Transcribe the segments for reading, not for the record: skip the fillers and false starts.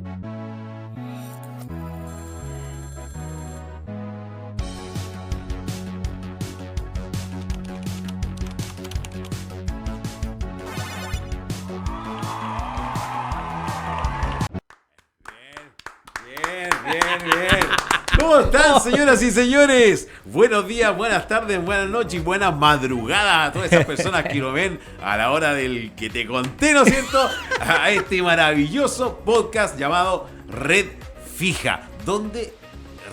Bien. ¿Cómo están, señoras y señores? Buenos días, buenas tardes, buenas noches y buenas madrugadas a todas esas personas que lo ven a la hora del que te conté, ¿no es cierto? A este maravilloso podcast llamado Red Fija, donde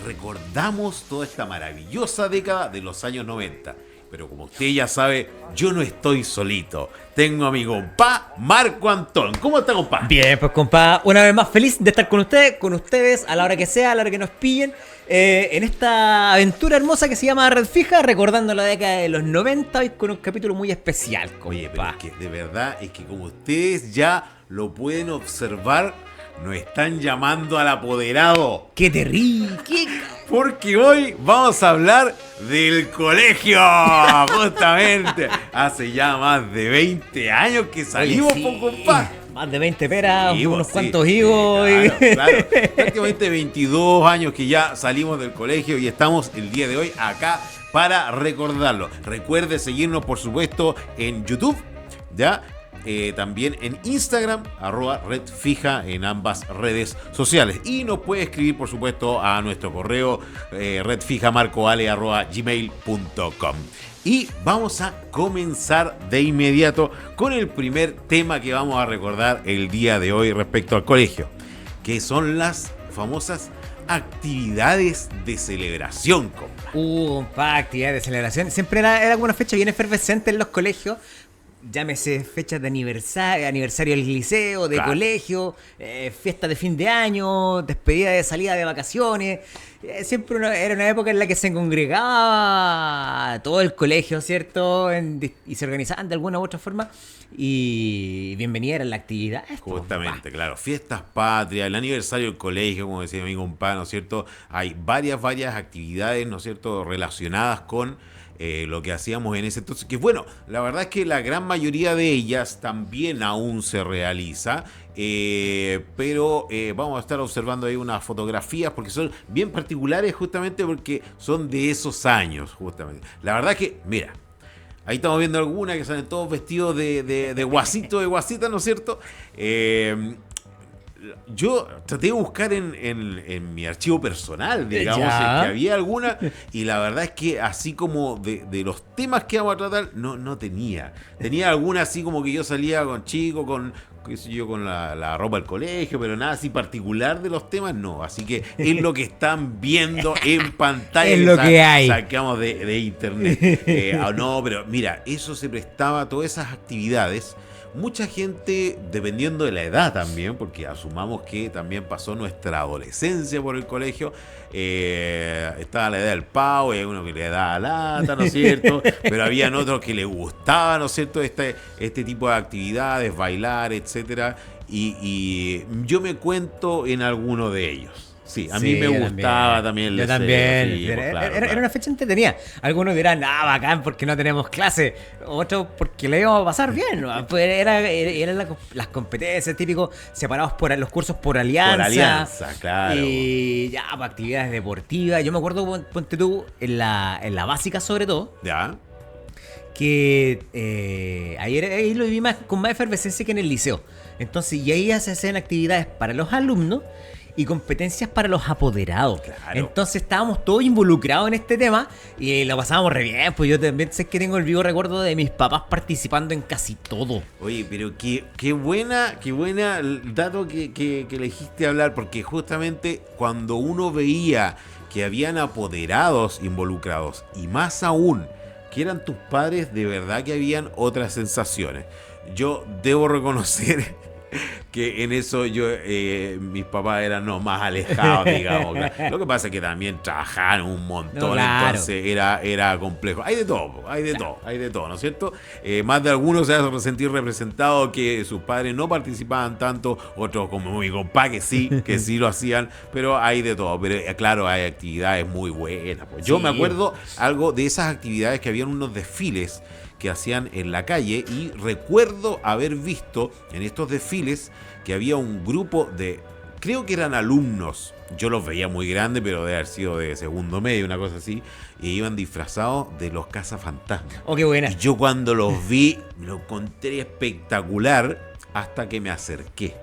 recordamos toda esta maravillosa década de los años 90. Pero como usted ya sabe, yo no estoy solito. Tengo a mi compa Marco Antón. ¿Cómo está, compa? Bien, pues compa, una vez más feliz de estar con ustedes, a la hora que sea, a la hora que nos pillen, en esta aventura hermosa que se llama Red Fija, recordando la década de los 90 y con un capítulo muy especial, compa. Oye, pero es que de verdad, es que como ustedes ya lo pueden observar, nos están llamando al apoderado. ¡Qué terrible! Porque hoy vamos a hablar del colegio, justamente. Hace ya más de 20 años que salimos, Oye, sí, compa. más de 20 peras, Sí, unos sí, cuantos sí, higos. claro. Prácticamente 22 años que ya salimos del colegio y estamos el día de hoy acá para recordarlo. Recuerde seguirnos, por supuesto, en YouTube, ¿ya? También en Instagram, @redfija en ambas redes sociales. Y nos puede escribir, por supuesto, a nuestro correo redfijamarcoale@gmail.com. Y vamos a comenzar de inmediato con el primer tema que vamos a recordar el día de hoy respecto al colegio, que son las famosas actividades de celebración, compa. Compa, actividades de celebración. Siempre era como una fecha bien efervescente en los colegios. Llámese fechas de aniversario del liceo, de Claro. colegio, fiesta de fin de año, despedida de salida de vacaciones. Siempre era una época en la que se congregaba todo el colegio, ¿cierto? Y se organizaban de alguna u otra forma. Y bienvenida era la actividad. Justamente, claro. Fiestas patrias, el aniversario del colegio, como decía mi compa, ¿no es cierto? Hay varias actividades, ¿no es cierto?, relacionadas con lo que hacíamos en ese entonces. Que bueno, la verdad es que la gran mayoría de ellas también aún se realiza. Pero vamos a estar observando ahí unas fotografías porque son bien particulares, justamente porque son de esos años, justamente. La verdad es que, mira, ahí estamos viendo algunas que salen todos vestidos de guasito, de guasita, ¿no es cierto? Yo traté de buscar en mi archivo personal, digamos, que había alguna, y la verdad es que así como de los temas que vamos a tratar, no tenía. Tenía alguna así como que yo salía con chico, qué sé yo, con la ropa del colegio, pero nada así particular de los temas, no. Así que es lo que están viendo en pantalla. Es lo que hay. Sacamos de internet. No, pero mira, eso se prestaba a todas esas actividades. Mucha gente, dependiendo de la edad también, porque asumamos que también pasó nuestra adolescencia por el colegio, estaba la edad del pavo, y hay uno que le daba lata, ¿no es cierto? Pero habían otros que les gustaba, ¿no es cierto?, este tipo de actividades, bailar, etcétera. Y yo me cuento en alguno de ellos. Sí, a mí me gustaba también. Yo también. Sí, pues, Era una fecha entretenida. Algunos dirán, bacán porque no tenemos clase. Otros porque le íbamos a pasar bien, ¿no? Pues eran las competencias típicos separados por los cursos por alianza. Por alianza, claro. Y ya, pues, actividades deportivas. Yo me acuerdo, ponte tú, en la básica sobre todo. ¿Ya? Que ahí lo viví con más efervescencia que en el liceo. Entonces, y ahí se hacen actividades para los alumnos y competencias para los apoderados. Claro. Entonces estábamos todos involucrados en este tema y lo pasábamos re bien. Pues yo también sé que tengo el vivo recuerdo de mis papás participando en casi todo. Oye, pero qué buena el dato que elegiste hablar, porque justamente cuando uno veía que habían apoderados involucrados, y más aún que eran tus padres, de verdad que habían otras sensaciones. Yo debo reconocer que en eso mis papás eran más alejados, digamos. Lo que pasa es que también trabajaban un montón, claro. Entonces era complejo. Hay de todo, ¿no es cierto? Más de algunos se hacen sentir representados que sus padres no participaban tanto, otros como mi compa que sí lo hacían, pero hay de todo. Pero claro, hay actividades muy buenas. Pues. Yo me acuerdo algo de esas actividades que habían unos desfiles que hacían en la calle, y recuerdo haber visto en estos desfiles que había un grupo de creo que eran alumnos. Yo los veía muy grandes, pero debe haber sido de segundo medio, una cosa así. Y iban disfrazados de los cazafantasmas. Oh, qué buena. Y yo cuando los vi, lo encontré espectacular hasta que me acerqué.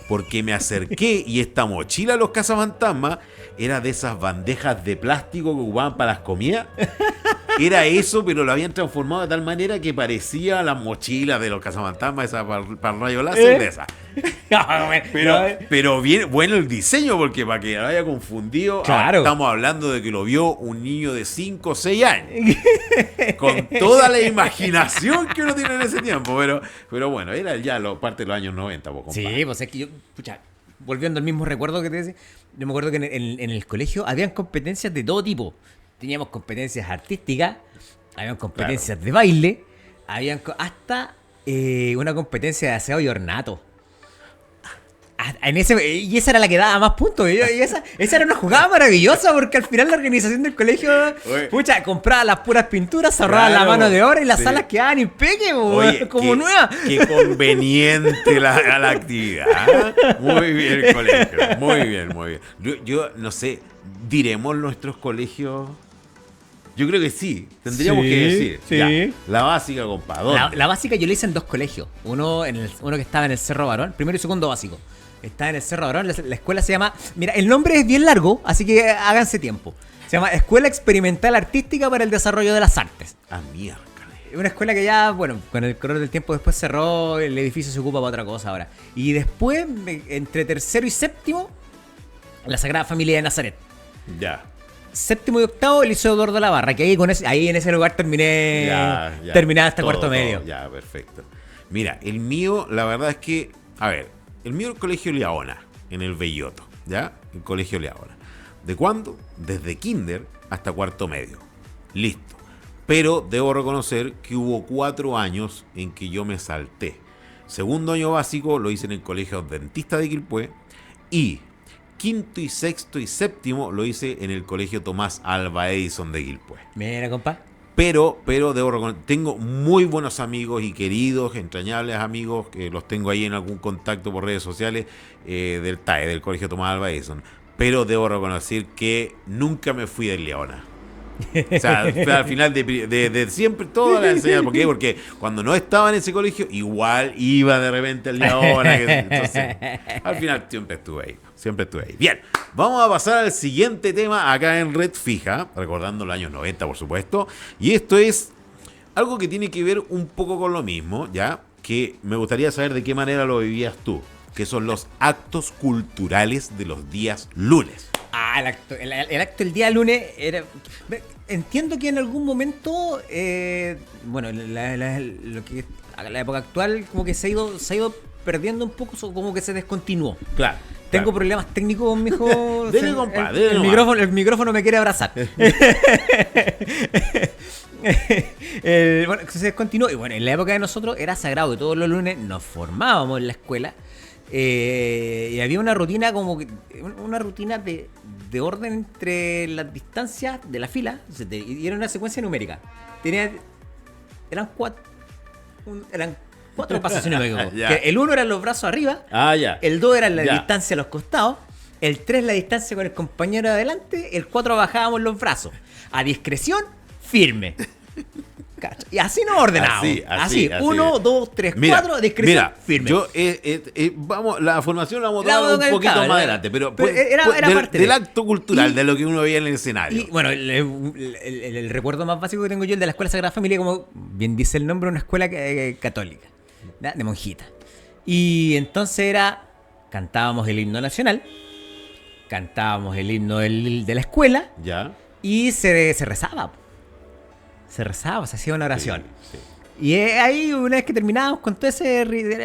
Porque me acerqué y esta mochila de los cazafantasmas era de esas bandejas de plástico que ocupaban para las comidas. Era eso, pero lo habían transformado de tal manera que parecía las mochilas de los cazafantasmas, esa para el rayo láser de esa. Pero bien, bueno el diseño, porque para que lo haya confundido, claro. Estamos hablando de que lo vio un niño de 5 o 6 años. Con toda la imaginación que uno tiene en ese tiempo. Pero bueno, era ya parte de los años 90. Sí, pues es que yo, pucha, volviendo al mismo recuerdo que te decía, yo me acuerdo que en el colegio habían competencias de todo tipo. Teníamos competencias artísticas, habían competencias de baile, habían hasta una competencia de aseo y ornato. Y esa era la que daba más puntos. Y esa era una jugada maravillosa porque al final la organización del colegio, pucha, compraba las puras pinturas, ahorraba la mano de obra y las salas quedaban impecables, como nuevas. Qué conveniente la actividad. Muy bien el colegio. Muy bien, muy bien. Yo no sé, ¿diremos nuestros colegios? Yo creo que sí, tendríamos que decir. Sí. Ya, la básica, compadre. La básica yo la hice en 2 colegios. Uno que estaba en el Cerro Barón, primero y segundo básico. Está en el Cerro Barón, la escuela se llama... Mira, el nombre es bien largo, así que háganse tiempo. Se llama Escuela Experimental Artística para el Desarrollo de las Artes. Ah, mierda. Una escuela que ya, bueno, con el correr del tiempo después cerró, el edificio se ocupa para otra cosa ahora. Y después, entre tercero y séptimo, la Sagrada Familia de Nazaret. Ya. Séptimo y octavo, el Liceo Eduardo La Barra, que ahí en ese lugar terminé hasta cuarto medio. Ya, perfecto. Mira, el mío, la verdad es que, a ver, el mío es el Colegio Leona, en el Belloto, ¿ya? El Colegio Leona. ¿De cuándo? Desde kinder hasta cuarto medio. Listo. Pero debo reconocer que hubo 4 años en que yo me salté. Segundo año básico lo hice en el Colegio Adventista de Quilpué y quinto y sexto y séptimo lo hice en el Colegio Tomás Alva Edison de Quilpué. Mira, compa. Pero debo reconocer, tengo muy buenos amigos y queridos, entrañables amigos, que los tengo ahí en algún contacto por redes sociales del TAE, del Colegio Tomás Alva Edison. Pero debo reconocer que nunca me fui del Leona. O sea, al final de siempre toda la enseñanza. ¿Por qué? Porque cuando no estaba en ese colegio, igual iba de repente al Leona. Entonces, al final siempre estuve ahí. Bien, vamos a pasar al siguiente tema acá en Red Fija, recordando los años 90, por supuesto. Y esto es algo que tiene que ver un poco con lo mismo, ¿ya? Que me gustaría saber de qué manera lo vivías tú, que son los actos culturales de los días lunes. El acto del día lunes era... Entiendo que en algún momento, bueno, la época actual como que se ha ido perdiendo un poco, como que se descontinuó. Claro. Tengo problemas técnicos, mijo. Dele, compa, dele el micrófono me quiere abrazar. Bueno, se descontinuó. Y bueno, en la época de nosotros era sagrado que todos los lunes nos formábamos en la escuela. Y había una rutina una rutina de orden entre las distancias de la fila. Y era una secuencia numérica. Eran 4 pasos, si no me equivoco. El 1 eran los brazos arriba. Ya. El 2 era la distancia a los costados. El 3 la distancia con el compañero de adelante. El 4 bajábamos los brazos. A discreción, firme. Y así nos ordenábamos. Así. 1, 2, 3, 4, discreción, firme. Yo, vamos, la formación la vamos a dar un poquito más adelante, pero era parte del acto cultural, de lo que uno veía en el escenario. Y bueno, el recuerdo más básico que tengo yo, el de la Escuela Sagrada Familia, como bien dice el nombre, una escuela católica, de monjita. Y entonces cantábamos el himno nacional, cantábamos el himno de la escuela, y se rezaba. Se hacía una oración. Sí. Y ahí, una vez que terminábamos con toda esa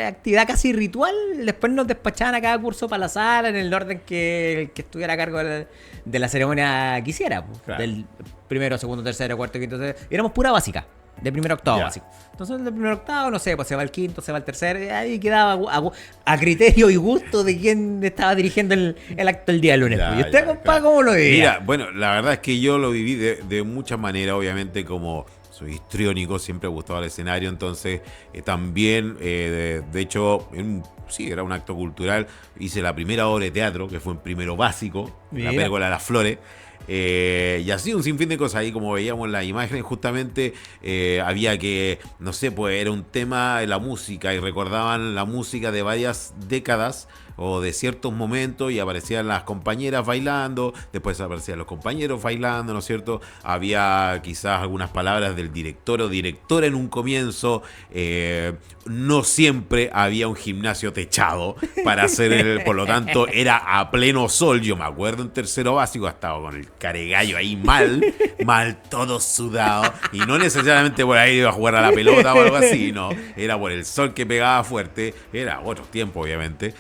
actividad casi ritual, después nos despachaban a cada curso para la sala en el orden que el que estuviera a cargo de la ceremonia quisiera. Claro. Del primero, segundo, tercero, cuarto, quinto, sexto. Éramos pura básica, de primero a octavo básico. Entonces, de primero a octavo, no sé, pues se va el quinto, se va el tercero, y ahí quedaba a criterio y gusto de quién estaba dirigiendo el acto el día lunes. ¿Y usted, compa, cómo lo vivía? Mira, bueno, la verdad es que yo lo viví de muchas maneras, obviamente, como soy histriónico, siempre me gustaba el escenario, entonces también, de hecho, sí, era un acto cultural, hice la primera obra de teatro, que fue en primero básico, La Mira. Pérgola de las Flores. Y así un sinfín de cosas ahí, como veíamos las imágenes, justamente había que, no sé, pues era un tema de la música y recordaban la música de varias décadas o de ciertos momentos y aparecían las compañeras bailando, después aparecían los compañeros bailando, ¿no es cierto? Había quizás algunas palabras del director o directora en un comienzo, no siempre había un gimnasio techado para hacer por lo tanto era a pleno sol. Yo me acuerdo en tercero básico estaba con el caregallo ahí mal todo sudado, y no necesariamente por ahí iba a jugar a la pelota o algo así, no, era por el sol que pegaba fuerte, era otro tiempo obviamente.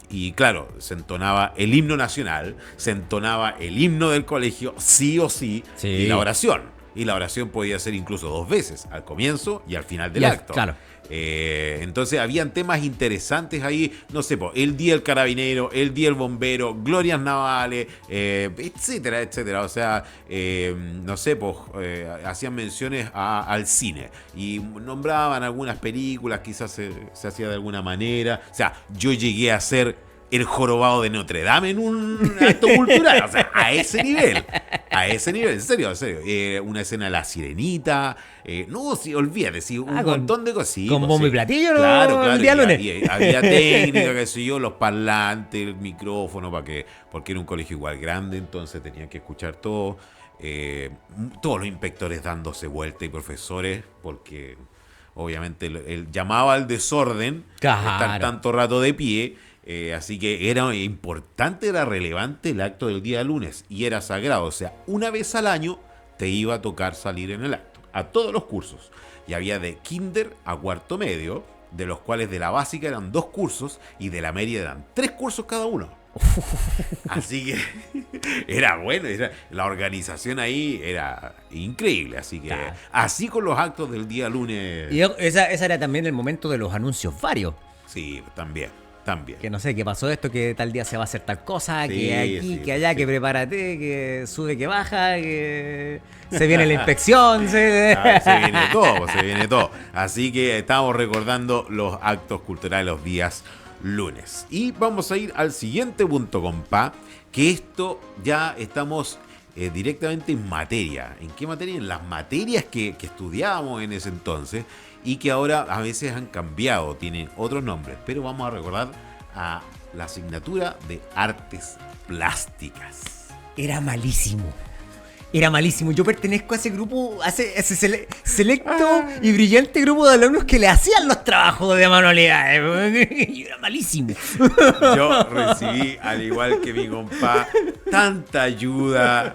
Y claro, se entonaba el himno nacional, se entonaba el himno del colegio, sí o sí, Sí. y la oración. Y la oración podía ser incluso 2 veces, al comienzo y al final del acto. Claro. Entonces habían temas interesantes ahí, no sé, el Día del Carabinero, el Día del Bombero, glorias navales, etcétera, etcétera. O sea, no sé, hacían menciones al cine y nombraban algunas películas, quizás se hacía de alguna manera. O sea, yo llegué a ser el jorobado de Notre Dame en un acto cultural, o sea, a ese nivel, en serio, en serio. Una escena de La Sirenita, no, sí, olvídate, sí, un montón de cosas. Sí, con pues, bombo sí. y platillo, ¿no? Claro, El día lunes. y había técnica, qué sé yo, los parlantes, el micrófono, porque era un colegio igual grande, entonces tenían que escuchar todo. Todos los inspectores dándose vuelta y profesores, porque obviamente él llamaba al desorden, Claro. estar tanto rato de pie. Así que era importante, era relevante el acto del día lunes y era sagrado. O sea, una vez al año te iba a tocar salir en el acto, a todos los cursos. Y había de kinder a cuarto medio, de los cuales de la básica eran 2 cursos y de la media eran 3 cursos cada uno. Así que era bueno, la organización ahí era increíble. Así que así con los actos del día lunes. Y esa era también el momento de los anuncios varios. Sí, también. Que no sé, que pasó esto, que tal día se va a hacer tal cosa, Sí, que aquí, sí, que allá, sí. que prepárate, que sube, que baja, que se viene la inspección. Se viene todo. Así que estamos recordando los actos culturales los días lunes. Y vamos a ir al siguiente punto, compa, que esto ya estamos directamente en materia. ¿En qué materia? En las materias que estudiábamos en ese entonces y que ahora a veces han cambiado, tienen otros nombres, pero vamos a recordar a la asignatura de artes plásticas. Era malísimo. Yo pertenezco a ese grupo, a ese selecto y brillante grupo de alumnos que le hacían los trabajos de manualidades. Y era malísimo. Yo recibí, al igual que mi compa, tanta ayuda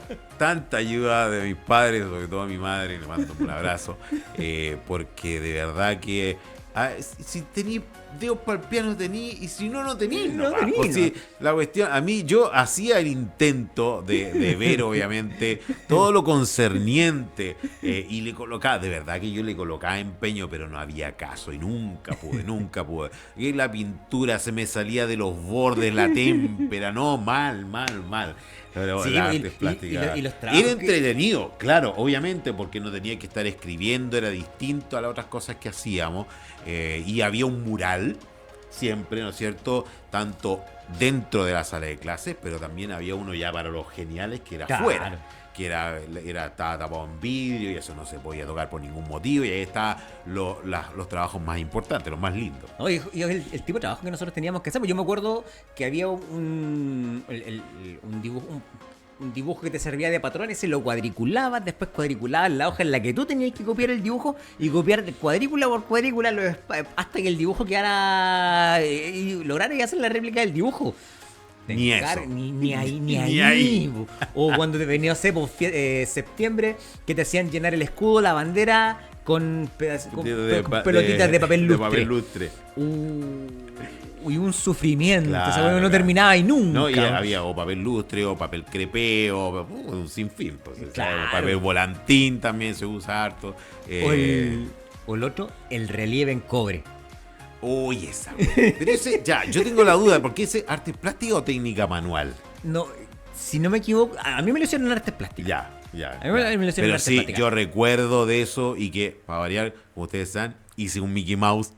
de mis padres, sobre todo a mi madre, le mando un abrazo, porque de verdad que si tení dedos para el piano tení, y si no tení, No tení, pues ¿no? sí, la cuestión, a mí yo hacía el intento de ver obviamente todo lo concerniente, y le colocaba, de verdad que yo le colocaba empeño, pero no había caso y nunca pude. Y la pintura se me salía de los bordes, la témpera, no, mal. Pero Sí, las y- artes plásticas y los trabajos era que- entretenido, claro, obviamente, porque no tenía que estar escribiendo, era distinto a las otras cosas que hacíamos, y había un mural siempre, ¿no es cierto? Tanto dentro de la sala de clases, pero también había uno ya para los geniales que era Claro. afuera, que estaba tapado en vidrio y eso no se podía tocar por ningún motivo, y ahí estaban los trabajos más importantes, los más lindos. No, y el tipo de trabajo que nosotros teníamos que hacer. Pues yo me acuerdo que había un dibujo que te servía de patrón, ese lo cuadriculabas, después cuadriculabas la hoja en la que tú tenías que copiar el dibujo y copiar cuadrícula por cuadrícula hasta que el dibujo quedara y lograr hacer la réplica del dibujo. Ni eso. Ni ahí. Ni ahí. O cuando te venía, no sé, septiembre, que te hacían llenar el escudo, la bandera con pelotitas de papel lustre. De papel lustre. Y un sufrimiento. Claro, Esa hueá no claro. terminaba y nunca. No, y había o papel lustre, o papel crepé, o un sinfín. Pues, Claro. o papel volantín también se usa harto. O el otro, el relieve en cobre. Uy, esa. Pero ese, ya, yo tengo la duda, porque ese arte plástica o técnica manual. No, si no me equivoco, a mí me lo hicieron en artes plásticas. Ya. Ya, A mí me ya. lo hicieron Pero en arte sí, práctica. yo recuerdo de eso y que, para variar, como ustedes saben, hice un Mickey Mouse.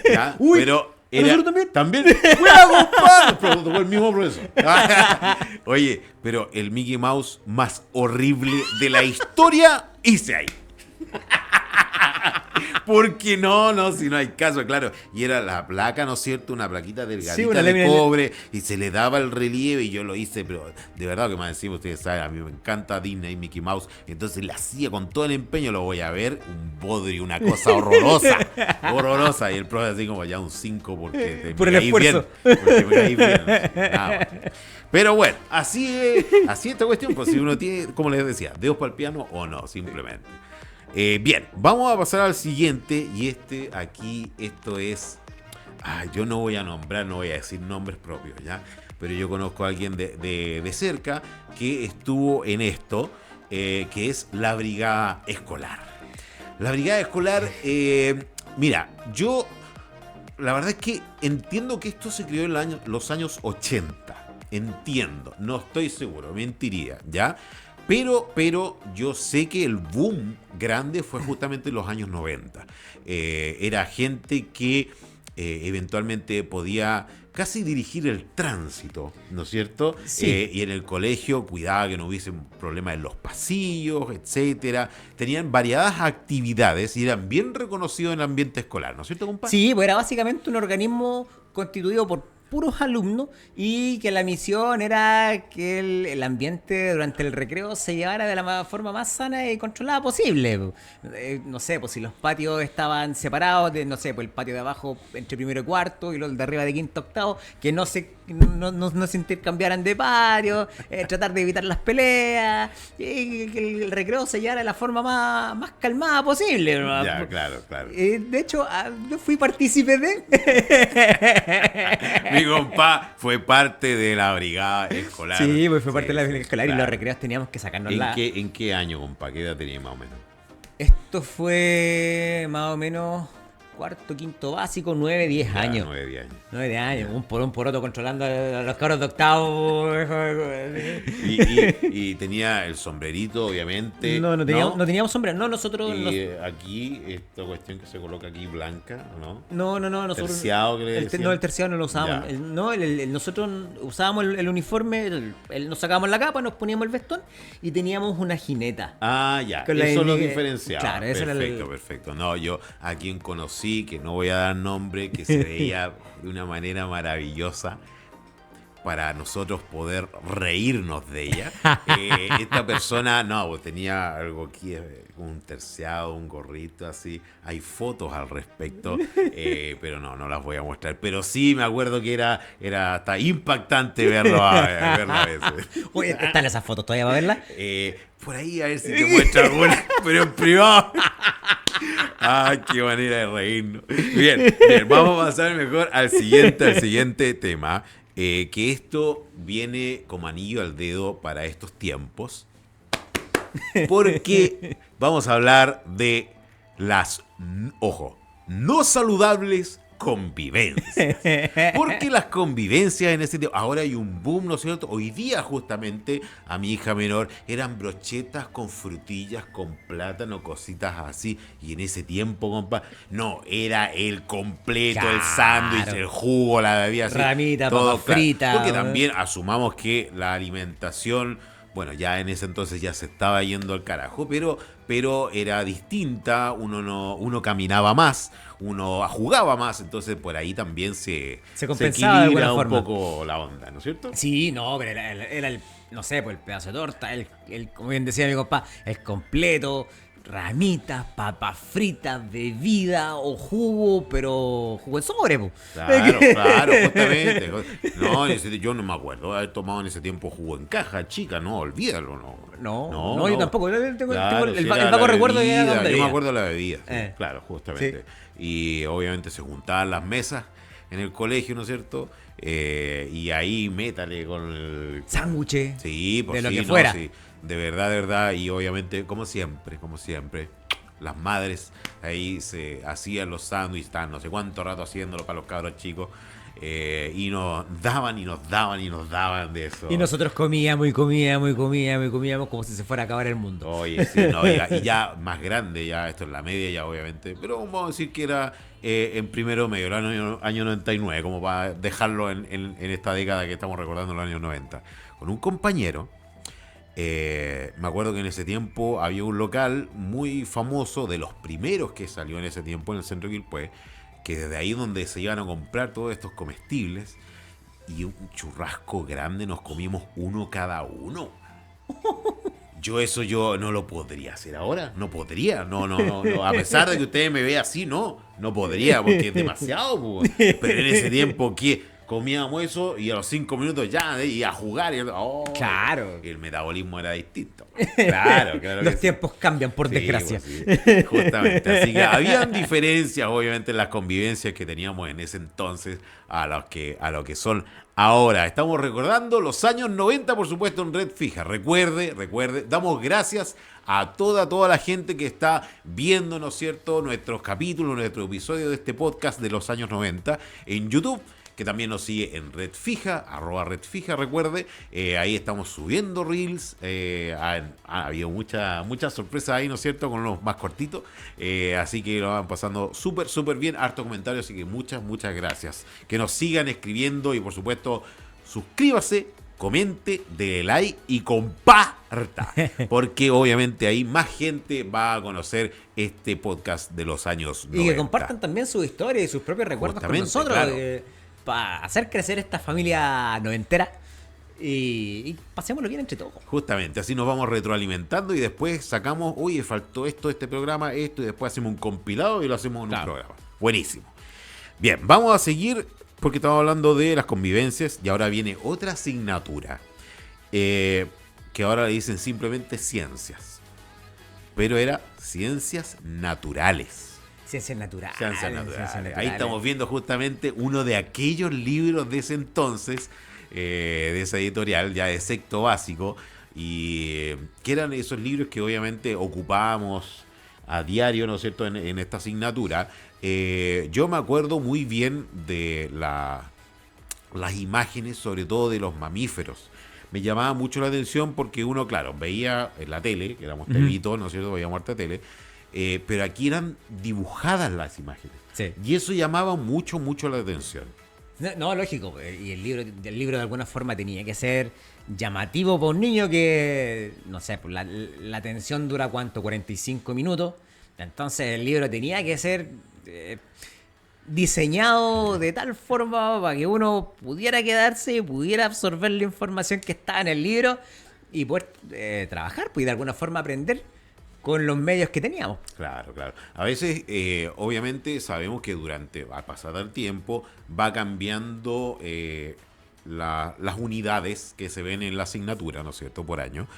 ¿Ya? Uy, pero ¿a nosotros también? También. ¡Buena, compadre! Pero fue el mismo profesor. Oye, pero el Mickey Mouse más horrible de la historia hice ahí. Porque no, si no hay caso, claro. Y era la placa, ¿no es cierto? Una plaquita delgadita Sí, una de lámina cobre y se le daba el relieve y yo lo hice, pero de verdad que más encima ustedes saben, a mí me encanta Disney, Mickey Mouse, entonces le hacía con todo el empeño, lo voy a ver, un bodrio, una cosa horrorosa, horrorosa. Y el profe así como ya un 5 porque Por me el caí esfuerzo. bien, porque me caí bien. Nada más. Pero bueno, así es esta cuestión, pues si uno tiene, como les decía, dedos para el piano o no, simplemente. Bien, vamos a pasar al siguiente. Y esto es. Yo no voy a nombrar, no voy a decir nombres propios, ¿ya? Pero yo conozco a alguien de cerca que estuvo en esto, que es la brigada escolar. La brigada escolar, mira, yo. La verdad es que entiendo que esto se creó en los años 80. Entiendo, no estoy seguro, mentiría, ¿ya? Pero yo sé que el boom grande fue justamente en los años 90. Era gente que eventualmente podía casi dirigir el tránsito, ¿no es cierto? Sí. Y en el colegio cuidaba que no hubiese problemas en los pasillos, etcétera. Tenían variadas actividades y eran bien reconocidos en el ambiente escolar, ¿no es cierto, compadre? Sí, pues era básicamente un organismo constituido por puros alumnos y que la misión era que el ambiente durante el recreo se llevara de la forma más sana y controlada posible. No sé, pues si los patios estaban separados, no sé, pues el patio de abajo entre primero y cuarto y los de arriba de quinto a octavo, que no se intercambiaran de patio, tratar de evitar las peleas y que el recreo se llevara de la forma más calmada posible, ¿no? Ya, claro. De hecho, yo fui partícipe de... Mi compa fue parte de la brigada escolar. Sí, pues fue parte de la brigada escolar y claro. los recreos teníamos que sacarnos ¿En qué año, compa? ¿Qué edad tenía más o menos? Esto fue más o menos cuarto, quinto básico, 9, 10 Ya, años. 9 años. 9 años, un poroto controlando a los cabros de octavo. Y tenía el sombrerito, obviamente. No teníamos sombrero. No, nosotros... Y aquí, esta cuestión que se coloca aquí blanca, ¿no? No, nosotros... Terciado, que le decían. No, el terciado no lo usábamos. Ya. Nosotros usábamos el uniforme, nos sacábamos la capa, nos poníamos el vestón y teníamos una jineta. Ah, ya. Con la Eso lo indique- diferenciaba. Claro, eso era Perfecto, perfecto. No, yo a quien conocí, que no voy a dar nombre, que se veía de una manera maravillosa para nosotros poder reírnos de ella. Esta persona, no, pues tenía algo aquí, un terciado, un gorrito así. Hay fotos al respecto, pero no las voy a mostrar. Pero sí me acuerdo que era hasta impactante verlo a veces. Oye, ¿están esas fotos todavía para verlas? Por ahí a ver si te muestra alguna, pero en privado. Ay, qué manera de reírnos. Bien, vamos a pasar mejor al siguiente tema. Que esto viene como anillo al dedo para estos tiempos. Porque vamos a hablar de las, ojo, no saludables convivencias. Porque las convivencias en ese tiempo, ahora hay un boom, ¿no es cierto? Hoy día justamente a mi hija menor eran brochetas con frutillas, con plátano, cositas así. Y en ese tiempo, compa, no, era el completo, el Claro. sándwich, el jugo, la bebida así. Ramita, todo papa frita, Porque ¿no? también asumamos que la alimentación, bueno, ya en ese entonces ya se estaba yendo al carajo, pero era distinta, uno caminaba más, uno jugaba más, entonces por ahí también se compensaba de equilibra alguna un forma. poco la onda, ¿no es cierto? Sí, no, pero era el, no sé, pues el pedazo de torta, como bien decía mi compa, el completo, ramitas, papas fritas, bebida o jugo, pero jugo en sobre, pues. Claro, justamente. No, yo no me acuerdo haber tomado en ese tiempo jugo en caja, chica, no, olvídalo, no. No, yo tampoco. Tengo Claro, el si vago era la recuerdo de bebida, donde yo me iba. acuerdo de la bebida, sí, Eh. claro, justamente. Y obviamente se juntaban las mesas en el colegio, ¿no es cierto? Y ahí métale con el... Sándwiches. Sí, pues de lo sí, que no, fuera. sí, de verdad, y obviamente, como siempre, las madres ahí se hacían los sándwiches, estaban no sé cuánto rato haciéndolo para los cabros chicos. Y nos daban y nos daban y nos daban de eso. Y nosotros comíamos y comíamos y comíamos y comíamos como si se fuera a acabar el mundo. Oye, sí, no, y ya más grande, ya esto es la media ya obviamente, pero vamos a decir que era en primero medio, el año 99, como para dejarlo en esta década que estamos recordando, los años 90. Con un compañero, me acuerdo que en ese tiempo había un local muy famoso, de los primeros que salió en ese tiempo en el centro de Quilpué, que desde ahí donde se iban a comprar todos estos comestibles, y un churrasco grande nos comimos uno cada uno. Yo no lo podría hacer ahora, no podría, no, a pesar de que ustedes me vean así, no podría, porque es demasiado, pues. Pero en ese tiempo que comíamos eso y a los 5 minutos ya, y a jugar, Claro. y el metabolismo era distinto. Claro que Los sí. tiempos cambian, por Sí, desgracia. pues sí, justamente. Así que habían diferencias, obviamente, en las convivencias que teníamos en ese entonces a lo que son ahora. Estamos recordando los años 90, por supuesto, en Red Fija. Recuerde, damos gracias a toda la gente que está viendo, ¿no es cierto?, nuestros capítulos, nuestro episodio de este podcast de los años 90 en YouTube, que también nos sigue en Red Fija, @Red Fija, recuerde. Ahí estamos subiendo Reels. Ha habido muchas sorpresas ahí, ¿no es cierto?, con los más cortitos. Así que lo van pasando súper bien. Harto comentario, así que muchas gracias. Que nos sigan escribiendo y, por supuesto, suscríbase, comente, dele like y comparta. Porque obviamente ahí más gente va a conocer este podcast de los años 90. Y que compartan también su historia y sus propios recuerdos con Justamente, nosotros. claro. Para hacer crecer esta familia noventera. Y pasémoslo bien entre todos. Justamente, así nos vamos retroalimentando y después sacamos, oye, faltó esto de este programa, esto, y después hacemos un compilado y lo hacemos en un programa. Buenísimo. Bien, vamos a seguir porque estamos hablando de las convivencias y ahora viene otra asignatura que ahora le dicen simplemente ciencias, pero era ciencias naturales. Ciencias naturales. Ciencias naturales. Ahí estamos viendo justamente uno de aquellos libros de ese entonces, de esa editorial, ya de sexto básico, y que eran esos libros que obviamente ocupábamos a diario, ¿no es cierto?, en esta asignatura. Yo me acuerdo muy bien de las imágenes, sobre todo de los mamíferos. Me llamaba mucho la atención porque uno, claro, veía en la tele, que éramos tevitos, ¿no es cierto?, veíamos harta tele, pero aquí eran dibujadas las imágenes. Sí. Y eso llamaba mucho la atención. No, lógico. Y el libro de alguna forma tenía que ser llamativo para un niño que, no sé, pues la atención dura ¿cuánto? 45 minutos. Entonces el libro tenía que ser diseñado de tal forma para que uno pudiera quedarse y pudiera absorber la información que estaba en el libro y poder trabajar, pues, y de alguna forma aprender con los medios que teníamos. Claro. A veces, obviamente, sabemos que al pasar el tiempo, va cambiando las unidades que se ven en la asignatura, ¿no es cierto?, por año.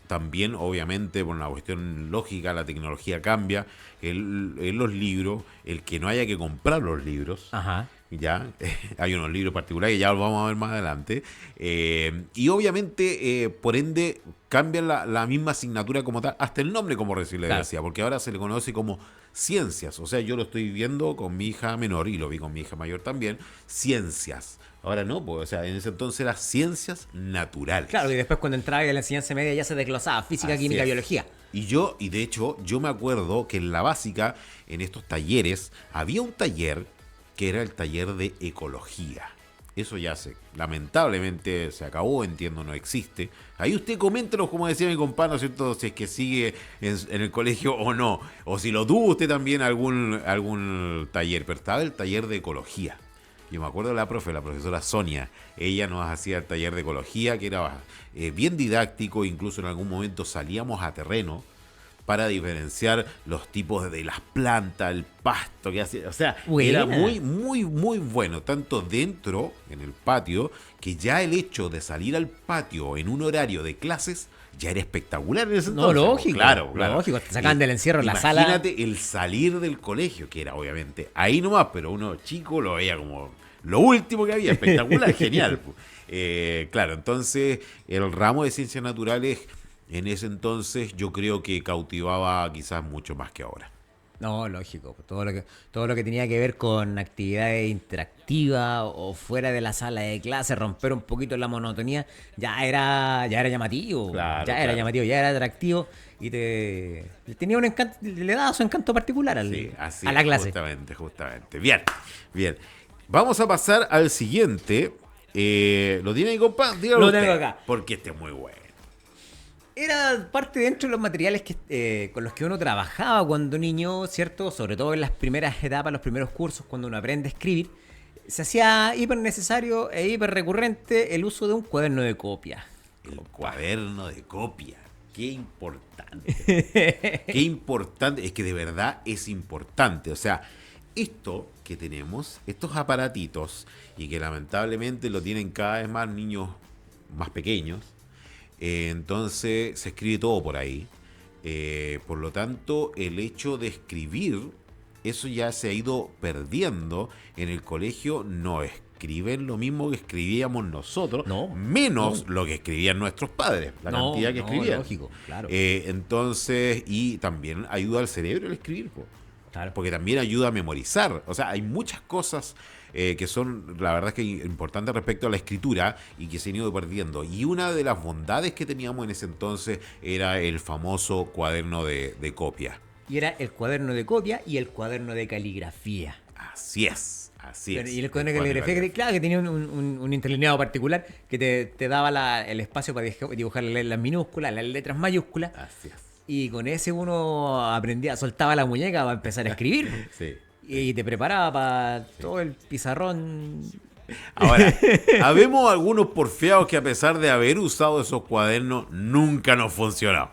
También, obviamente, por una cuestión lógica, la tecnología cambia. En los libros, el que no haya que comprar los libros, Ajá. ya hay unos libros particulares que ya los vamos a ver más adelante, y obviamente por ende cambian la misma asignatura como tal, hasta el nombre, como recién le decía, porque ahora se le conoce como ciencias. O sea, yo lo estoy viendo con mi hija menor y lo vi con mi hija mayor también, ciencias. Ahora no, pues, o sea, en ese entonces era ciencias naturales. Claro, y después cuando entraba en la enseñanza media ya se desglosaba física, Así química, es. biología. Y de hecho, yo me acuerdo que en la básica, en estos talleres, había un taller que era el taller de ecología. Eso ya lamentablemente se acabó, entiendo, no existe. Ahí usted coméntenos, como decía mi compadre, ¿no es cierto?, si es que sigue en el colegio o no. O si lo tuvo usted también algún taller, pero estaba el taller de ecología. Yo me acuerdo de la profesora Sonia, ella nos hacía el taller de ecología, que era bien didáctico, incluso en algún momento salíamos a terreno para diferenciar los tipos de las plantas, el pasto que hacía. O sea, era muy bueno, tanto dentro, en el patio, que ya el hecho de salir al patio en un horario de clases ya era espectacular en ese entonces. No, lógico. Claro. Lógico, te sacaban del encierro en la sala. Imagínate el salir del colegio, que era obviamente ahí nomás, pero uno chico lo veía como lo último que había, espectacular, genial. Claro, entonces el ramo de ciencias naturales en ese entonces yo creo que cautivaba quizás mucho más que ahora. No, lógico. Todo lo que tenía que ver con actividades interactivas o fuera de la sala de clase, romper un poquito la monotonía, ya era llamativo. Claro, Ya era claro. llamativo, ya era atractivo y tenía un encanto, le daba su encanto particular Sí, así a la es, clase. justamente, justamente. Bien, bien. Vamos a pasar al siguiente. ¿Lo tiene ahí, compa? Dígalo Lo tengo usted, acá. porque este es muy bueno. Era parte dentro de los materiales con los que uno trabajaba cuando niño, ¿cierto? Sobre todo en las primeras etapas, los primeros cursos, cuando uno aprende a escribir. Se hacía hiper necesario e hiper recurrente el uso de un cuaderno de copia. El cuaderno de copia. Qué importante. Qué importante. Es que de verdad es importante. O sea, esto que tenemos, estos aparatitos, y que lamentablemente lo tienen cada vez más niños más pequeños, entonces se escribe todo por ahí. Por lo tanto, el hecho de escribir, eso ya se ha ido perdiendo. En el colegio no escriben lo mismo que escribíamos nosotros, No, menos lo que escribían nuestros padres, la cantidad que escribían. lógico, claro. Entonces, y también ayuda al cerebro el escribir, po, Claro. porque también ayuda a memorizar. O sea, hay muchas cosas que son, la verdad es que importantes respecto a la escritura y que se han ido perdiendo. Y una de las bondades que teníamos en ese entonces era el famoso cuaderno de copia. Y era el cuaderno de copia y el cuaderno de caligrafía. Así es, así es. Y el cuaderno de caligrafía, claro, que tenía un interlineado particular que te daba el espacio para dibujar las minúsculas, las letras mayúsculas. Así es. Y con ese uno aprendía, soltaba la muñeca para empezar a escribir. Sí. Y te preparaba para todo el pizarrón. Ahora, habemos algunos porfiados que a pesar de haber usado esos cuadernos, nunca nos funcionó.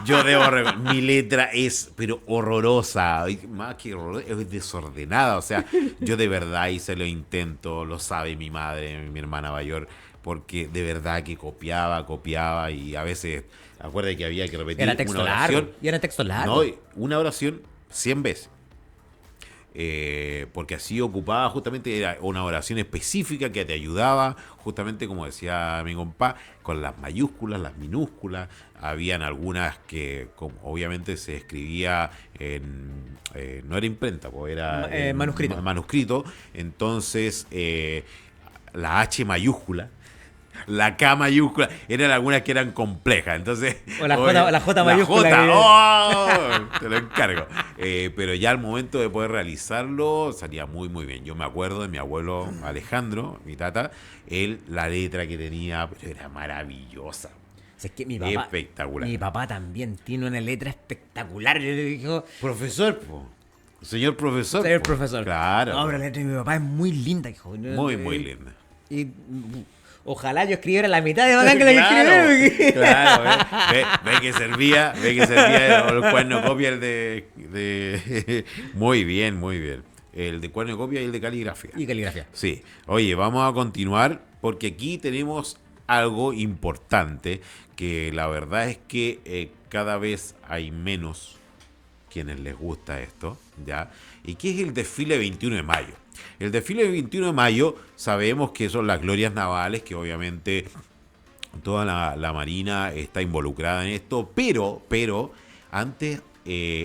Yo debo mi letra es, pero horrorosa, más que horrorosa, es desordenada. O sea, yo de verdad hice lo intento, lo sabe mi madre, mi hermana mayor, porque de verdad que copiaba y a veces, acuérdate que había que repetir Era texto una largo. oración. Y era texto largo. No, una oración 100 veces. Porque así ocupaba justamente, era una oración específica que te ayudaba, justamente como decía mi compa, con las mayúsculas, las minúsculas. Habían algunas que obviamente se escribía no era imprenta, pues era Manuscrito. manuscrito. Entonces la H mayúscula, la K mayúscula, eran algunas que eran complejas. Entonces, O la J mayúscula. La J, te lo encargo. Pero ya al momento de poder realizarlo salía muy muy bien. Yo me acuerdo de mi abuelo Alejandro, mi tata, la letra que tenía, pero era maravillosa. Es que mi papá, Espectacular. mi papá también tiene una letra espectacular. Yo le digo, Profesor, po. Señor profesor. ser po. profesor. Claro. No, pero la letra de mi papá es muy linda, hijo. Muy, muy linda. Y ojalá yo escribiera la mitad de bacán que la que escribieron. Claro, ve que servía el cuaderno copia, el de muy bien, muy bien. El de cuaderno copia y el de caligrafía. Y caligrafía. Sí. Oye, vamos a continuar porque aquí tenemos algo importante que la verdad es que cada vez hay menos quienes les gusta esto, ¿ya? Y que es el desfile 21 de mayo. El desfile 21 de mayo sabemos que son las glorias navales, que obviamente toda la Marina está involucrada en esto, pero antes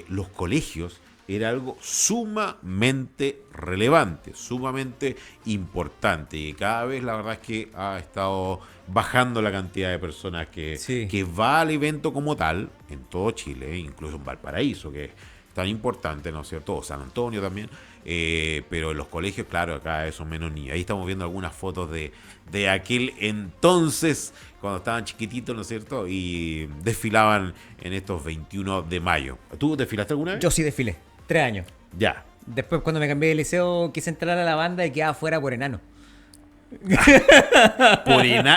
los colegios era algo sumamente relevante, sumamente importante, y cada vez la verdad es que ha estado bajando la cantidad de personas que va al evento como tal, en todo Chile, incluso en Valparaíso, que es tan importante, ¿no es cierto? O San Antonio también, pero en los colegios, claro, cada vez son menos niños. Ahí estamos viendo algunas fotos de aquel entonces, cuando estaban chiquititos, ¿no es cierto? Y desfilaban en estos 21 de mayo. ¿Tú desfilaste alguna vez? Yo sí desfilé, 3 años. Ya. Después, cuando me cambié de liceo, quise entrar a la banda y quedaba fuera por enano.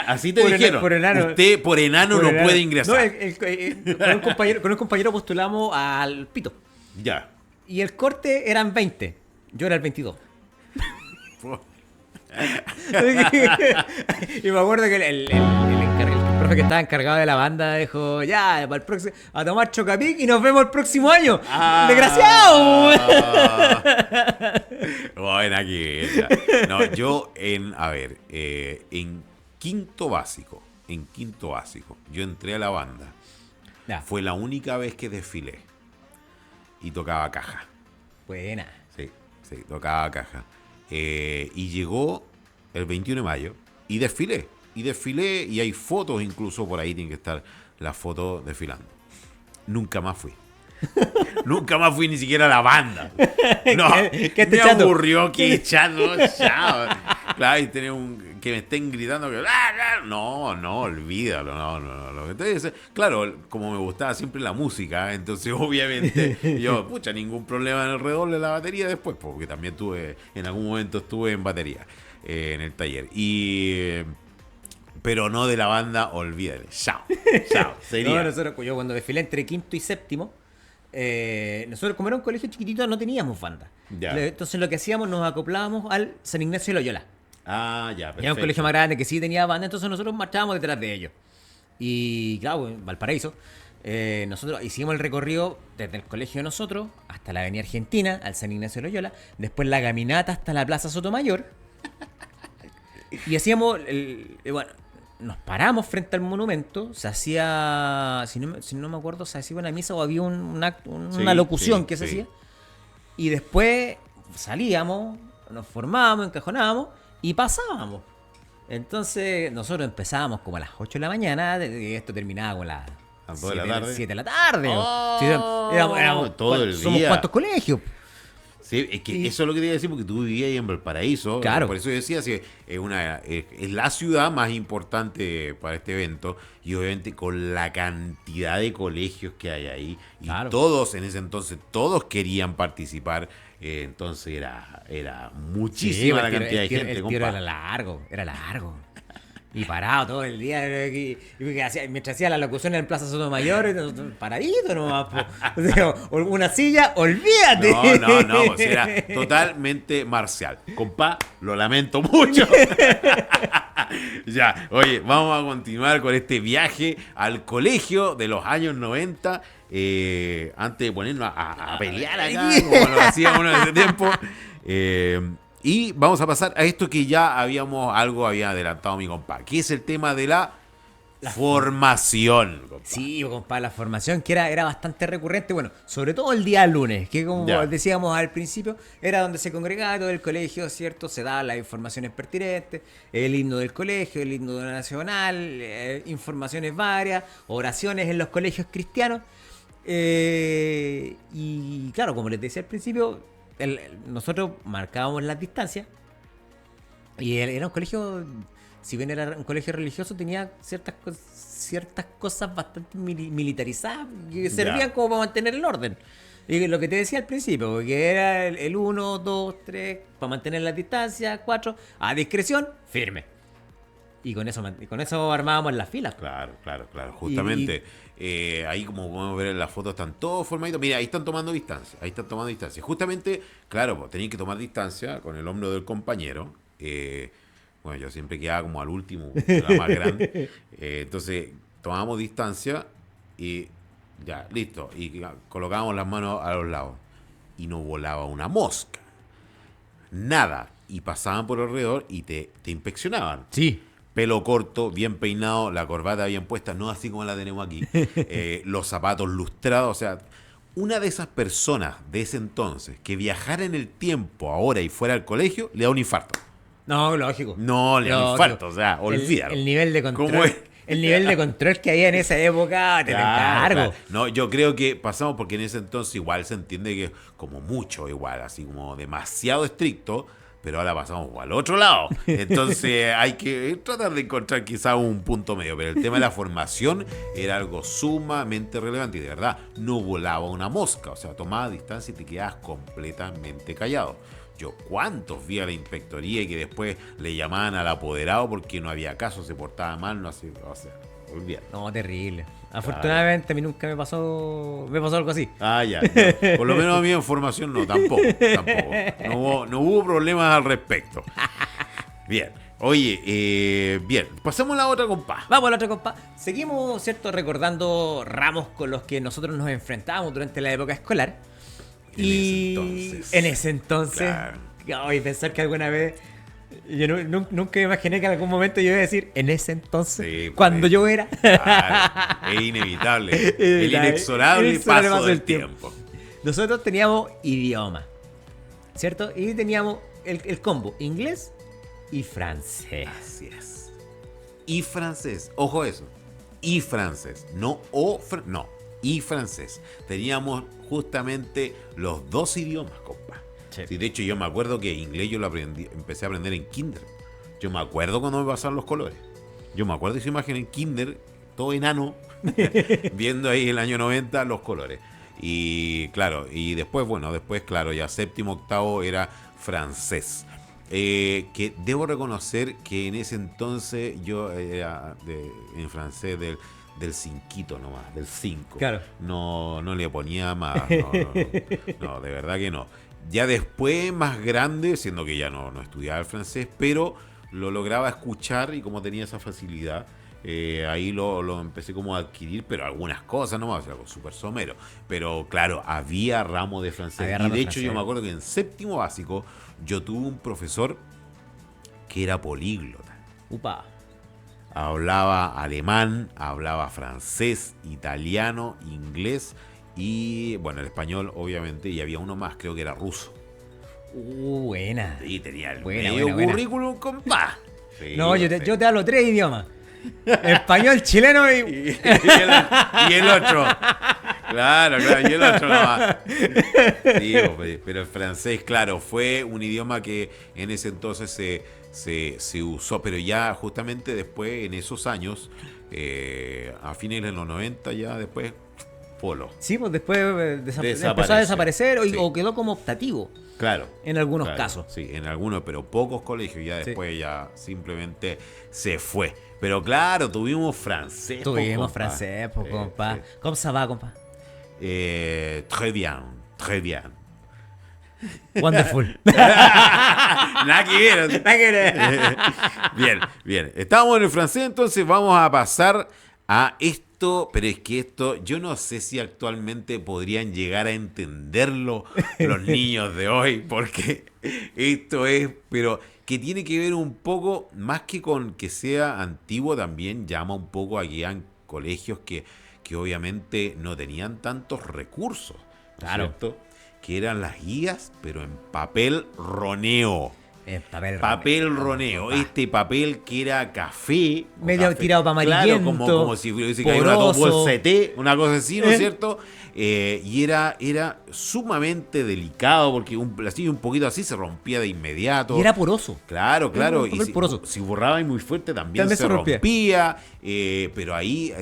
Así te Por dijeron. por enano. Usted por enano Por no enano. puede ingresar. No, con un compañero postulamos al Pito. Ya. Y el corte eran 20. Yo era el 22. Y me acuerdo que el profe que estaba encargado de la banda dijo, ya, para el próximo, a tomar Chocapic y nos vemos el próximo año. ¡Desgraciado! Bueno, aquí. No, yo en quinto básico, yo entré a la banda. Ya. Fue la única vez que desfilé y tocaba caja. Buena. Sí, sí, tocaba caja. Y llegó el 21 de mayo y desfilé. Y hay fotos incluso por ahí, tienen que estar las fotos desfilando. Nunca más fui. Nunca más fui ni siquiera a la banda. No, ¿Qué te me echando? aburrió que echando, chao. Claro, y tener que me estén gritando que no, olvídalo, no. Entonces, claro, como me gustaba siempre la música, entonces obviamente yo, ningún problema en el redoble de la batería después, porque también en algún momento estuve en batería, en el taller. Pero no de la banda, olvídale. Chao. Sería. No, yo cuando desfilé entre quinto y séptimo, nosotros como era un colegio chiquitito no teníamos banda. Ya. Entonces lo que hacíamos, nos acoplábamos al San Ignacio de Loyola. Ah, ya, perfecto. Era un colegio más grande que sí tenía banda, entonces nosotros marchábamos detrás de ellos. Y claro, en Valparaíso, nosotros hicimos el recorrido desde el colegio de nosotros hasta la Avenida Argentina, al San Ignacio de Loyola, después la caminata hasta la Plaza Sotomayor. Y hacíamos, bueno, nos paramos frente al monumento, se hacía, si no me acuerdo, se hacía una misa o había una locución que se hacía. Y después salíamos, nos formábamos, encajonábamos y pasábamos. Entonces nosotros empezábamos como a las 8 de la mañana y esto terminaba como a las 2 de la tarde. 7 de la tarde. Oh, Sí, éramos todo el somos día. cuántos colegios. Sí, es que eso es lo que te iba a decir, porque tú vivías ahí en Valparaíso. Claro. Por eso yo decía, sí, es la ciudad más importante para este evento. Y obviamente con la cantidad de colegios que hay ahí. Y Claro. todos, en ese entonces, todos querían participar. Entonces era muchísima la cantidad de gente. El tiro era largo. Y parado todo el día. Mientras hacía la locución en Plaza Sotomayor, paradito nomás. O sea, una silla, olvídate. No, pues era totalmente marcial. Compa, lo lamento mucho. Ya, oye, vamos a continuar con este viaje al colegio de los años 90. Antes de ponernos a pelear acá, como lo hacía uno en ese tiempo. Y vamos a pasar a esto que ya había adelantado mi compa, que es el tema de la formación, compa. Sí, compadre, la formación que era bastante recurrente, bueno, sobre todo el día lunes, que como Ya. decíamos al principio, era donde se congregaba todo el colegio, ¿cierto? Se daban las informaciones pertinentes, el himno del colegio, el himno nacional, informaciones varias, oraciones en los colegios cristianos. Y claro, como les decía al principio, nosotros marcábamos las distancias y era un colegio, si bien era un colegio religioso, tenía ciertas cosas bastante militarizadas que servían como para mantener el orden. Y lo que te decía al principio, que era el 1, 2, 3, para mantener las distancias, 4, a discreción, firme. Y con eso armábamos las filas. Claro. Justamente, ahí como podemos ver en las fotos están todos formaditos. Mira, ahí están tomando distancia. Justamente, claro, pues, tenían que tomar distancia con el hombro del compañero. Bueno, yo siempre quedaba como al último, la más grande. Entonces, tomábamos distancia y ya, listo. Y colocábamos las manos a los lados. Y no volaba una mosca. Nada. Y pasaban por alrededor y te inspeccionaban. Sí. Pelo corto, bien peinado, la corbata bien puesta, no así como la tenemos aquí. Los zapatos lustrados, o sea, una de esas personas de ese entonces que viajara en el tiempo ahora y fuera al colegio, le da un infarto. No, lógico. No, le da un infarto, o sea, olvídalo. El nivel de control. ¿Cómo es? El nivel de control que había en esa época, te encargo. Claro. No, yo creo que pasamos porque en ese entonces igual se entiende que como mucho igual, así como demasiado estricto, pero ahora pasamos al otro lado. Entonces hay que tratar de encontrar quizá un punto medio. Pero el tema de la formación era algo sumamente relevante. Y de verdad, no volaba una mosca. O sea, tomaba distancia y te quedabas completamente callado. Yo cuántos vi a la inspectoría y que después le llamaban al apoderado porque no había caso, se portaba mal, no hacía, o sea, olvídalo. No, terrible. Afortunadamente a mí nunca me pasó algo así. Ah, ya. No. Por lo menos a mí en formación no, tampoco. No hubo problemas al respecto. Bien. Oye, bien. Pasemos a la otra, compa. Vamos a la otra, compa. Seguimos, ¿cierto? Recordando ramos con los que nosotros nos enfrentábamos durante la época escolar. En ese entonces. Claro. Y pensar que alguna vez. Yo nunca me imaginé que en algún momento yo iba a decir en ese entonces, sí, cuando yo era. Claro, es inevitable. El inexorable paso del tiempo. Nosotros teníamos idioma. ¿cierto? Y teníamos el combo inglés y francés. Así es. Y francés, ojo eso. Y francés, no no, y francés. Teníamos justamente los dos idiomas, compa. Sí. Sí, de hecho, yo me acuerdo que inglés yo lo empecé a aprender en kinder. Yo me acuerdo cuando me pasaron los colores. Yo me acuerdo de esa imagen en kinder, todo enano, viendo ahí el año 90 los colores. Y claro, y después, claro, ya séptimo, octavo era francés. Que debo reconocer que en ese entonces yo era en francés del cinquito nomás, del 5. Claro. No le ponía más. No, de verdad que no. Ya después, más grande, siendo que ya no estudiaba el francés, pero lo lograba escuchar y como tenía esa facilidad, ahí lo empecé como a adquirir, pero algunas cosas nomás, algo súper somero. Pero claro, había ramo de francés. Y de hecho yo me acuerdo que en séptimo básico yo tuve un profesor que era políglota. Upa. Hablaba alemán, hablaba francés, italiano, inglés y, bueno, el español, obviamente, y había uno más, creo que era ruso. Buena. Sí, tenía el Buena, medio buena. currículum, compa. Sí, No, yo te hablo 3 idiomas. Español, chileno y y el otro. Claro, y el otro nomás. Sí, pero el francés, claro, fue un idioma que en ese entonces se usó, pero ya justamente después, en esos años, a fines de los 90 ya después, polo. Sí, pues después Desaparece. empezó a desaparecer Sí. o quedó como optativo. Claro. En algunos Claro, casos. Sí, en algunos, pero pocos colegios ya después ya simplemente se fue. Pero claro, tuvimos francés. Tuvimos francés, pues, compa. ¿Cómo se va, compa? Très bien, très bien. Wonderful. Nada que ver. Nada que ver. Bien. Estamos en el francés, entonces vamos a pasar a esto, pero es que esto, yo no sé si actualmente podrían llegar a entenderlo los niños de hoy, porque esto es, pero que tiene que ver un poco, más que con que sea antiguo, también llama un poco a que eran colegios que obviamente no tenían tantos recursos, ¿no es Claro. cierto? Que eran las guías, pero en papel roneo. Papel roneo. compa. Este papel que era café. o Medio café, tirado para amarillento. Claro, como si hubiese caído una poroso. bolsa de té, una cosa así, ¿no es cierto? Y era sumamente delicado porque así un poquito así se rompía de inmediato. Y era poroso. Claro. Era un Y papel poroso. si borraba muy fuerte también se rompía. Pero ahí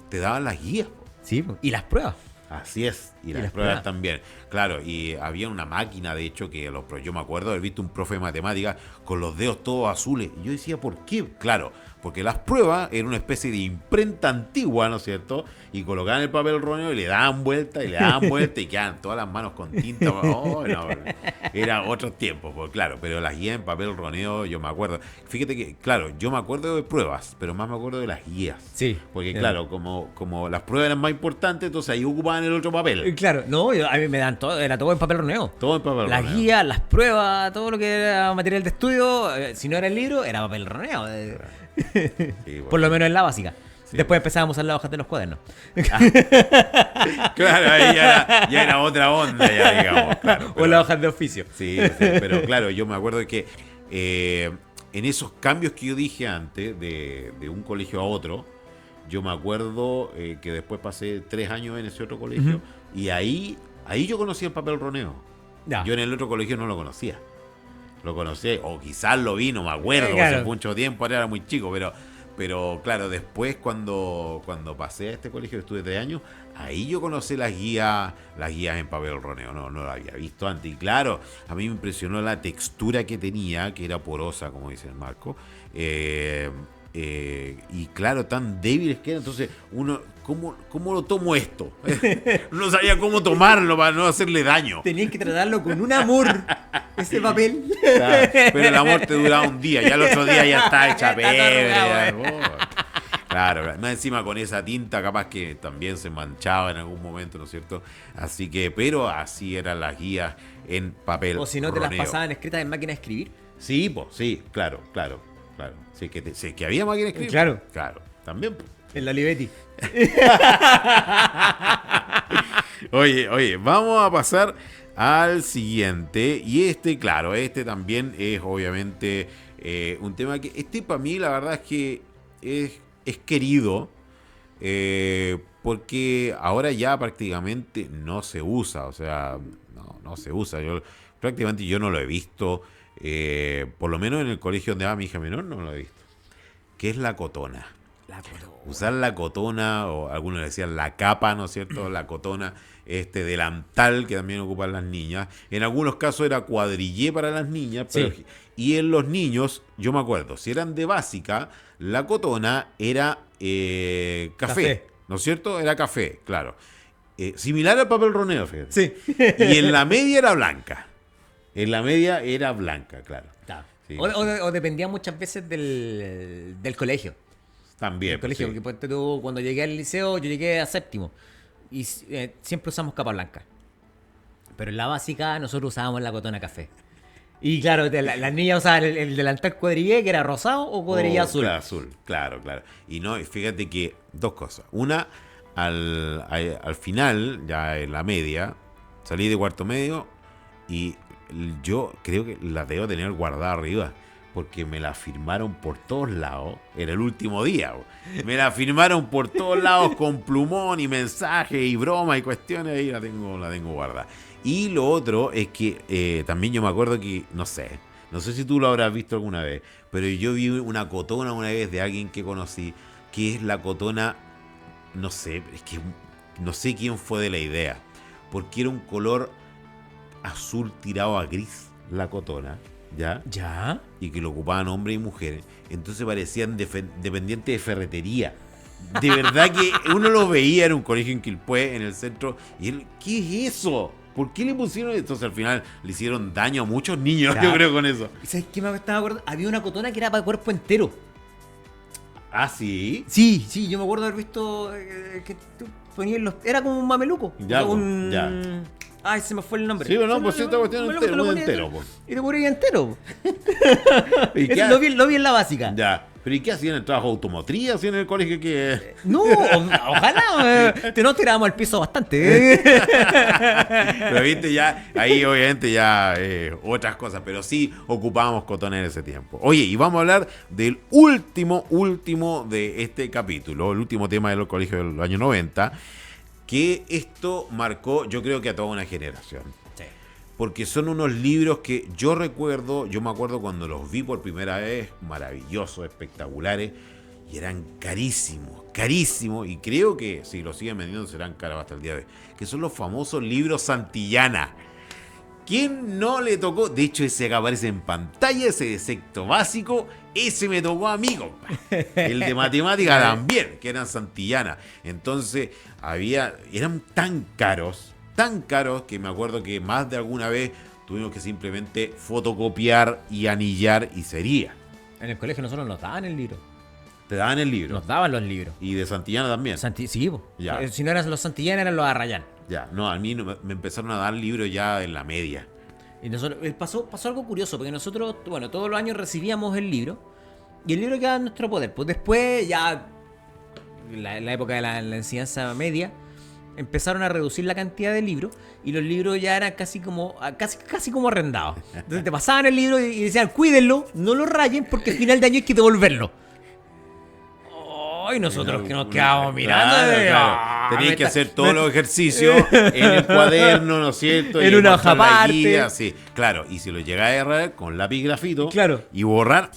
te daban las guías. Sí, pues. Y las pruebas. Así es, y las pruebas también. Claro, y había una máquina, de hecho, que yo me acuerdo de haber visto un profe de matemáticas con los dedos todos azules. Y yo decía, ¿por qué? Claro, porque las pruebas eran una especie de imprenta antigua, ¿no es cierto? Y colocaban el papel roneo y le daban vuelta y quedaban todas las manos con tinta. Oh, no, era otros tiempos, pues claro, pero las guías en papel roneo, yo me acuerdo. Fíjate que, claro, yo me acuerdo de pruebas, pero más me acuerdo de las guías. Sí. Porque, claro, como las pruebas eran más importantes, entonces ahí ocupaban el otro papel. Claro, no, a mí me dan todo, era todo en papel roneo. Todo en papel Las roneo. guías, las pruebas, todo lo que era material de estudio, si no era el libro, era papel roneo. Sí, bueno. Por lo menos en la básica. Sí. Después empezábamos a usar las hojas de los cuadernos. Claro, ahí ya era otra onda, ya digamos. Claro, O las hojas de oficio. Sí, pero claro, yo me acuerdo que en esos cambios que yo dije antes, de un colegio a otro, yo me acuerdo que después pasé 3 años en ese otro colegio, y ahí yo conocí el papel roneo. Ya. Yo en el otro colegio no lo conocía. Lo conocí, o quizás lo vi, no me acuerdo, Claro. hace mucho tiempo, ahora era muy chico, pero claro, después cuando pasé a este colegio, estuve 3 años, ahí yo conocí las guías en papel roneo, no lo había visto antes. Y claro, a mí me impresionó la textura que tenía, que era porosa, como dice el Marco, y claro, tan débiles que eran. Entonces, uno, ¿cómo lo tomo esto? No sabía cómo tomarlo para no hacerle daño. Tenías que tratarlo con un amor, ese papel. Claro, pero el amor te duraba un día, ya el otro día ya está hecha Está todo pebre. arrugado, Claro, más encima con esa tinta capaz que también se manchaba en algún momento, ¿no es cierto? Así que, pero así eran las guías en papel O si no, te las roneo. pasaban escritas en máquina de escribir. Sí, pues, sí, claro. Sí, que había máquina de escribir. Claro. También. En la Olivetti. Oye, vamos a pasar al siguiente. Y claro, también es obviamente un tema que para mí la verdad es que es querido. Porque ahora ya prácticamente no se usa, o sea, no se usa. Prácticamente yo no lo he visto, por lo menos en el colegio donde va mi hija menor no lo he visto. ¿Qué es la cotona? La cotona. Usar la cotona, o algunos le decían la capa, ¿no es cierto? La cotona, delantal que también ocupan las niñas. En algunos casos era cuadrillé para las niñas, pero, Sí. y en los niños, yo me acuerdo, si eran de básica, la cotona era café, ¿no es cierto? Era café, claro. Similar al papel roneo, fíjate. Sí. Y en la media era blanca. En la media era blanca, claro. Claro. Sí, O dependía muchas veces del colegio. también. Del colegio, Sí. porque ponte tú, cuando llegué al liceo, yo llegué a séptimo. Y siempre usamos capa blanca. Pero en la básica nosotros usábamos la cotona café. Y claro, las niñas usaban el delantal cuadrillé, que era rosado, o cuadrillé azul. Claro, azul, claro. Y no, y fíjate que dos cosas. Una, al final, ya en la media, salí de cuarto medio y yo creo que la debo tener guardada arriba. Porque me la firmaron por todos lados. Era el último día. Me la firmaron por todos lados con plumón y mensajes y broma y cuestiones. Ahí la tengo guardada. Y lo otro es que también yo me acuerdo que, no sé si tú lo habrás visto alguna vez, pero yo vi una cotona una vez de alguien que conocí, que es la cotona, no sé, es que no sé quién fue de la idea, porque era un color azul tirado a gris, la cotona, ¿ya? ¿Ya? Y que lo ocupaban hombres y mujeres, entonces parecían dependientes de ferretería. De verdad que uno los veía en un colegio en Quilpué, en el centro, y él, ¿qué es eso? ¿Por qué le pusieron esto? Entonces al final le hicieron daño a muchos niños, Claro. yo creo, con eso. ¿Y sabes qué me estaba acordando? Había una cotona que era para el cuerpo entero. Ah, sí. Sí, yo me acuerdo haber visto que tú ponías los... Era como un mameluco. Ya, O un... ya. Ay, se me fue el nombre. Sí, pero no, Se me- pues esta cuestión mameluco, entero, te lo muy ponías entero, pues. Y te ponías entero. ¿Y qué Eso lo vi en la básica. Ya. ¿Pero y qué hacían? ¿El trabajo automotriz? ¿Hacían en el colegio que...? No, ojalá. Nos tirábamos al piso bastante. Pero viste, ya, ahí obviamente ya otras cosas, pero sí ocupábamos cotón en ese tiempo. Oye, y vamos a hablar del último de este capítulo, el último tema de los colegios de los años 90, que esto marcó, yo creo que a toda una generación. Sí. Porque son unos libros que yo me acuerdo cuando los vi por primera vez, maravillosos, espectaculares, y eran carísimos, y creo que si los siguen vendiendo serán caros hasta el día de hoy, que son los famosos libros Santillana. ¿Quién no le tocó? De hecho, ese que aparece en pantalla, ese de sexto básico, ese me tocó a mí, compa. El de matemática también, que eran Santillana. Entonces, eran tan caros que me acuerdo que más de alguna vez tuvimos que simplemente fotocopiar y anillar y sería. En el colegio nosotros nos daban el libro. Te daban el libro. Nos daban los libros. Y de Santillana también. Sí, po. Ya. Si no eran los Santillán, eran los Arrayán. Ya, no, a mí me empezaron a dar libros ya en la media. Y nosotros, pasó algo curioso, porque nosotros, bueno, todos los años recibíamos el libro, y el libro quedaba en nuestro poder. Pues después, ya, la época de la enseñanza media, empezaron a reducir la cantidad de libros, y los libros ya eran casi como arrendados. Entonces te pasaban el libro y decían, cuídenlo, no lo rayen, porque al final de año hay que devolverlo. Y nosotros que nos quedábamos mirando. Tenías que hacer todos los ejercicios en el cuaderno, ¿no es cierto? En Y una mostrar hoja la aparte. guía, sí, claro. Y si lo llegás a errar con lápiz grafito Claro. y borrar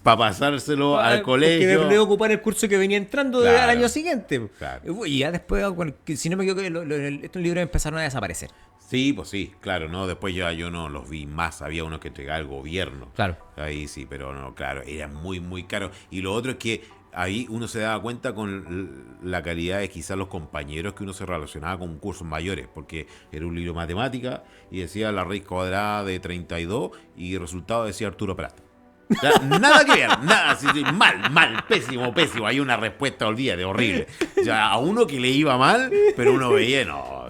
para pasárselo al Porque colegio. debe ocupar el curso que venía entrando Claro. al año siguiente. Claro. Y ya después, bueno, si no me equivoco, estos libros empezaron a desaparecer. Sí, pues sí, claro, ¿no? Después ya yo no los vi más, había unos que entregaba el gobierno. Claro. Ahí sí, pero no, claro, era muy caro. Y lo otro es que ahí uno se daba cuenta con la calidad de quizás los compañeros que uno se relacionaba con cursos mayores, porque era un libro de matemática y decía la raíz cuadrada de 32 y el resultado decía Arturo Prat. O sea, nada que ver, nada, sí, mal, pésimo. Hay una respuesta, olvídate, horrible. O sea, a uno que le iba mal, pero uno veía, no.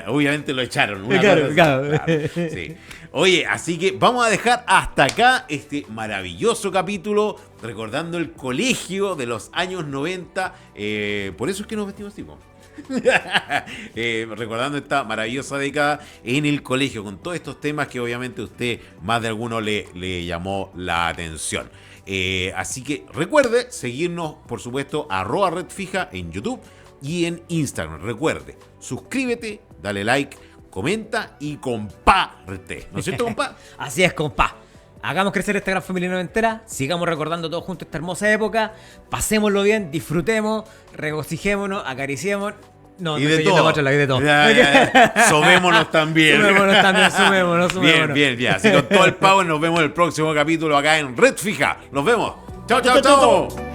Obviamente lo echaron. Claro. Sí. Oye, así que vamos a dejar hasta acá este maravilloso capítulo, recordando el colegio de los años 90. Por eso es que nos vestimos así, po. Recordando esta maravillosa década en el colegio, con todos estos temas que obviamente a usted más de alguno le llamó la atención. Así que recuerde seguirnos, por supuesto, @redfija en YouTube y en Instagram. Recuerde, suscríbete, dale like, comenta y comparte. ¿No es cierto, compa? Así es, compa. Hagamos crecer esta gran familia noventera, sigamos recordando todos juntos esta hermosa época, pasémoslo bien, disfrutemos, regocijémonos, acariciemos. No, y de todo. Y de todo. Somémonos también. Sumémonos. Bien. Así con todo el power nos vemos en el próximo capítulo acá en Red Fija. Nos vemos. Chao.